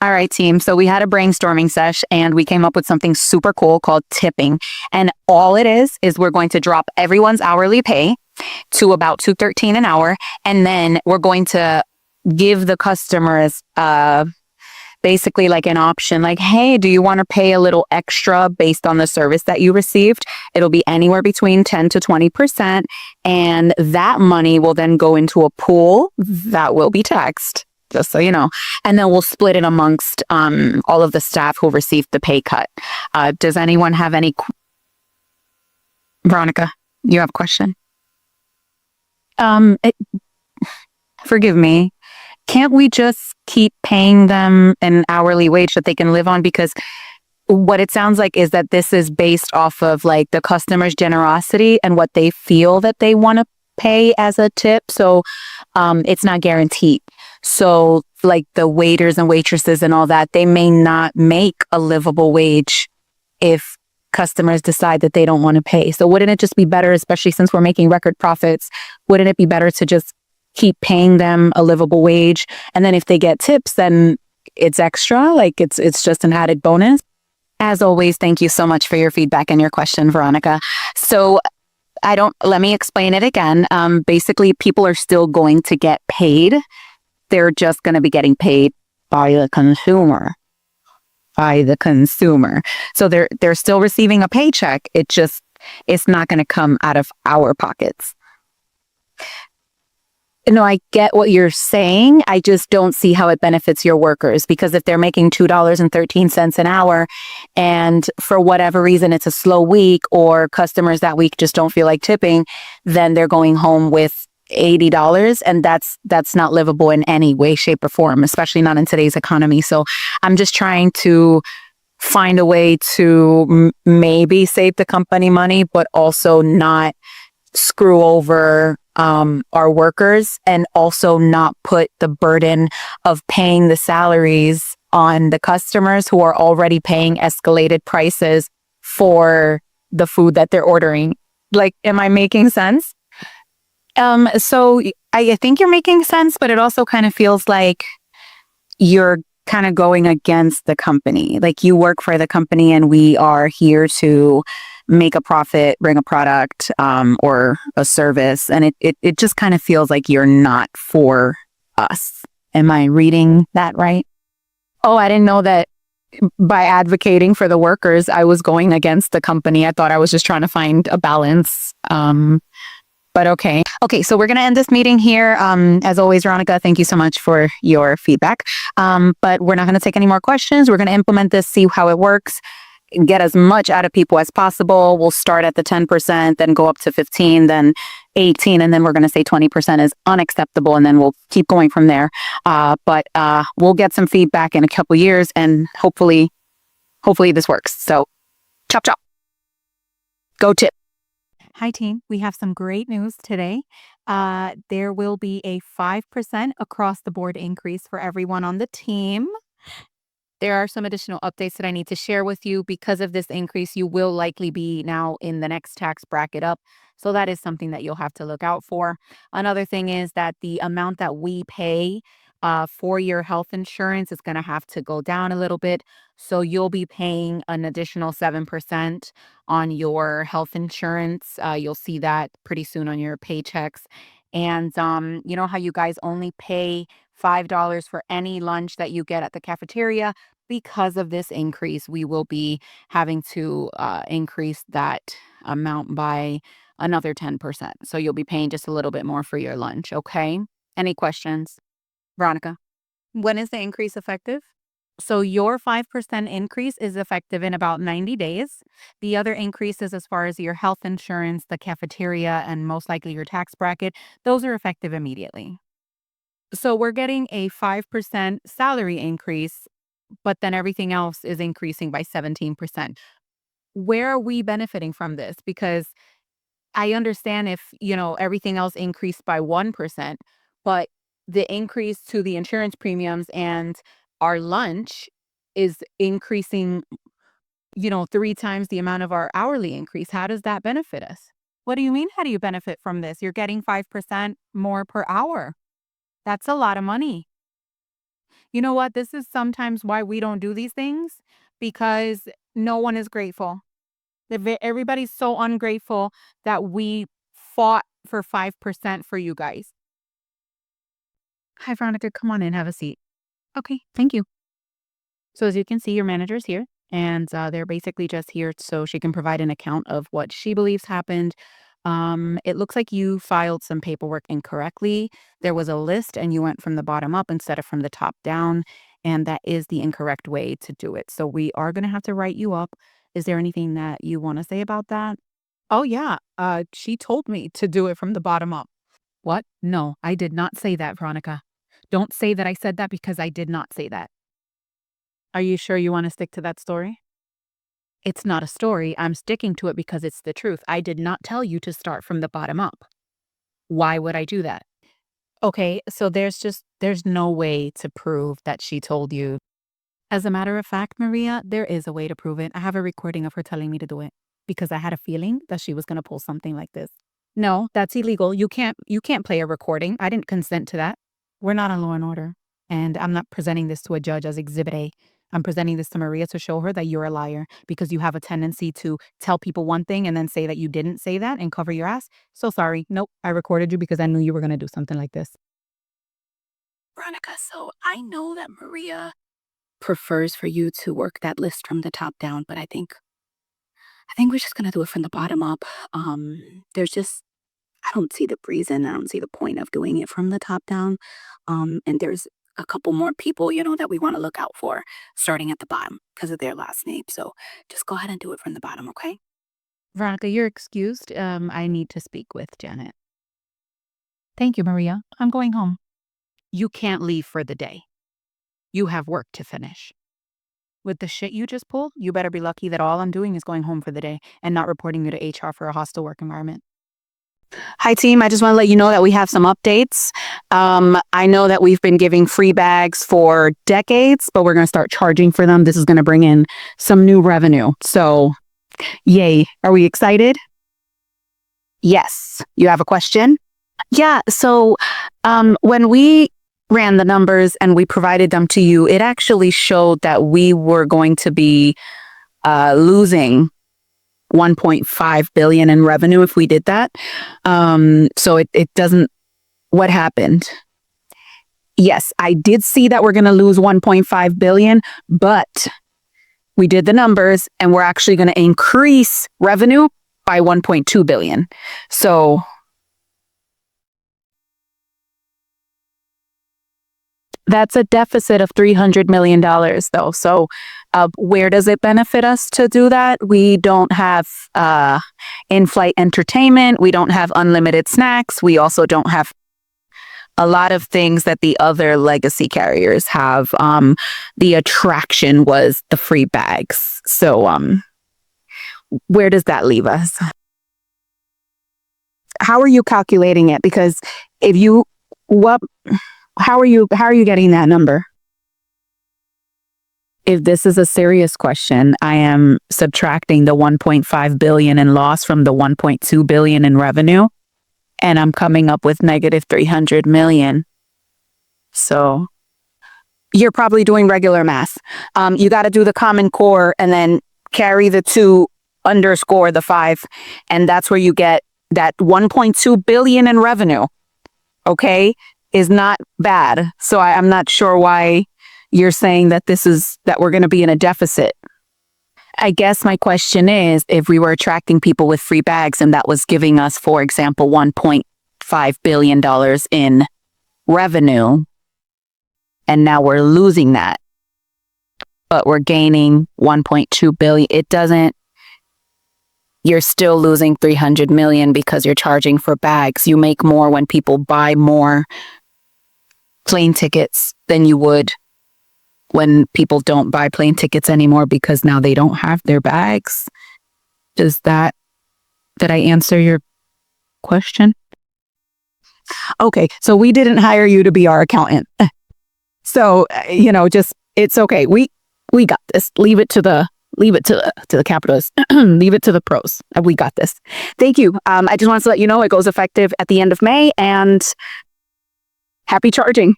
All right, team. So we had a brainstorming sesh and we came up with something super cool called tipping. And all it is we're going to drop everyone's hourly pay to about $2.13 an hour. And then we're going to give the customers basically like an option like, hey, do you want to pay a little extra based on the service that you received? It'll be anywhere between 10 to 20%. And that money will then go into a pool that will be taxed, just so you know. And then we'll split it amongst all of the staff who received the pay cut. Does anyone have any? Veronica, you have a question? Forgive me. Can't we just keep paying them an hourly wage that they can live on? Because what it sounds like is that this is based off of like the customer's generosity and what they feel that they want to pay as a tip. So it's not guaranteed. So like the waiters and waitresses and all that, they may not make a livable wage if customers decide that they don't want to pay. So wouldn't it just be better, especially since we're making record profits, wouldn't it be better to just keep paying them a livable wage? And then if they get tips, then it's extra, like it's just an added bonus. As always, thank you so much for your feedback and your question, Veronica. So let me explain it again. Basically, people are still going to get paid. They're just going to be getting paid by the consumer. So they're still receiving a paycheck. It's not going to come out of our pockets. No, I get what you're saying. I just don't see how it benefits your workers, because if they're making $2.13 an hour and for whatever reason it's a slow week or customers that week just don't feel like tipping, then they're going home with $80, and that's not livable in any way, shape, or form, especially not in today's economy. So I'm just trying to find a way to maybe save the company money, but also not screw over our workers, and also not put the burden of paying the salaries on the customers who are already paying escalated prices for the food that they're ordering. Like, am I making sense? So I think you're making sense, but it also kind of feels like you're kind of going against the company. Like, you work for the company and we are here to make a profit, bring a product, or a service. And it just kind of feels like you're not for us. Am I reading that right? Oh, I didn't know that by advocating for the workers, I was going against the company. I thought I was just trying to find a balance. But okay. Okay, so we're going to end this meeting here. As always, Veronica, thank you so much for your feedback. But we're not going to take any more questions. We're going to implement this, see how it works, and get as much out of people as possible. We'll start at the 10%, then go up to 15, then 18, and then we're going to say 20% is unacceptable, and then we'll keep going from there. But we'll get some feedback in a couple years, and hopefully this works. So chop, chop. Go tip. Hi, team. We have some great news today. There will be a 5% across the board increase for everyone on the team. There are some additional updates that I need to share with you. Because of this increase, you will likely be now in the next tax bracket up. So that is something that you'll have to look out for. Another thing is that the amount that we pay for your health insurance is going to have to go down a little bit. So you'll be paying an additional 7% on your health insurance. You'll see that pretty soon on your paychecks. And you know how you guys only pay $5 for any lunch that you get at the cafeteria? Because of this increase, we will be having to increase that amount by another 10%. So you'll be paying just a little bit more for your lunch, okay? Any questions? Veronica, when is the increase effective? So your 5% increase is effective in about 90 days. The other increases, as far as your health insurance, the cafeteria, and most likely your tax bracket, those are effective immediately. So we're getting a 5% salary increase, but then everything else is increasing by 17%. Where are we benefiting from this? Because I understand if, everything else increased by 1%, but the increase to the insurance premiums and our lunch is increasing, 3 times the amount of our hourly increase. How does that benefit us? What do you mean? How do you benefit from this? You're getting 5% more per hour. That's a lot of money. You know what? This is sometimes why we don't do these things, because no one is grateful. Everybody's so ungrateful that we fought for 5% for you guys. Hi, Veronica. Come on in. Have a seat. Okay. Thank you. So as you can see, your manager's here, and they're basically just here so she can provide an account of what she believes happened. It looks like you filed some paperwork incorrectly. There was a list and you went from the bottom up instead of from the top down, and that is the incorrect way to do it. So we are going to have to write you up. Is there anything that you want to say about that? Oh, yeah. She told me to do it from the bottom up. What? No, I did not say that, Veronica. Don't say that I said that, because I did not say that. Are you sure you want to stick to that story? It's not a story. I'm sticking to it because it's the truth. I did not tell you to start from the bottom up. Why would I do that? Okay, so there's no way to prove that she told you. As a matter of fact, Maria, there is a way to prove it. I have a recording of her telling me to do it because I had a feeling that she was going to pull something like this. No, that's illegal. You can't play a recording. I didn't consent to that. We're not on Law and Order, and I'm not presenting this to a judge as Exhibit A. I'm presenting this to Maria to show her that you're a liar, because you have a tendency to tell people one thing and then say that you didn't say that and cover your ass. So sorry. Nope. I recorded you because I knew you were going to do something like this. Veronica, so I know that Maria prefers for you to work that list from the top down, but I think we're just gonna do it from the bottom up. There's just I don't see the reason, I don't see the point of doing it from the top down. And there's a couple more people, that we want to look out for starting at the bottom because of their last name. So just go ahead and do it from the bottom, okay? Veronica, you're excused. I need to speak with Janet. Thank you, Maria. I'm going home. You can't leave for the day. You have work to finish. With the shit you just pulled, you better be lucky that all I'm doing is going home for the day and not reporting you to HR for a hostile work environment. Hi, team. I just want to let you know that we have some updates. I know that we've been giving free bags for decades, but we're going to start charging for them. This is going to bring in some new revenue. So, yay. Are we excited? Yes. You have a question? Yeah. So, when we ran the numbers and we provided them to you, it actually showed that we were going to be losing 1.5 billion in revenue if we did that. So it doesn't, what happened? Yes, I did see that we're going to lose 1.5 billion, but we did the numbers and we're actually going to increase revenue by 1.2 billion. So that's a deficit of $300 million though. So where does it benefit us to do that? We don't have in-flight entertainment. We don't have unlimited snacks. We also don't have a lot of things that the other legacy carriers have. The attraction was the free bags. So where does that leave us? How are you calculating it? Because if you, how are you getting that number? If this is a serious question, I am subtracting the 1.5 billion in loss from the 1.2 billion in revenue, and I'm coming up with negative 300 million. So you're probably doing regular math. You got to do the Common Core and then carry the 2 underscore the 5, and that's where you get that 1.2 billion in revenue. Okay, is not bad. So I'm not sure why you're saying that that we're going to be in a deficit. I guess my question is, if we were attracting people with free bags and that was giving us, for example, $1.5 billion in revenue, and now we're losing that, but we're gaining 1.2 billion, you're still losing 300 million because you're charging for bags. You make more when people buy more plane tickets than you would when people don't buy plane tickets anymore because now they don't have their bags. Did I answer your question? Okay, so we didn't hire you to be our accountant. So, it's okay. We got this. Leave it to the capitalists. Leave it to the pros. We got this. Thank you. I just wanted to let you know it goes effective at the end of May, and happy charging.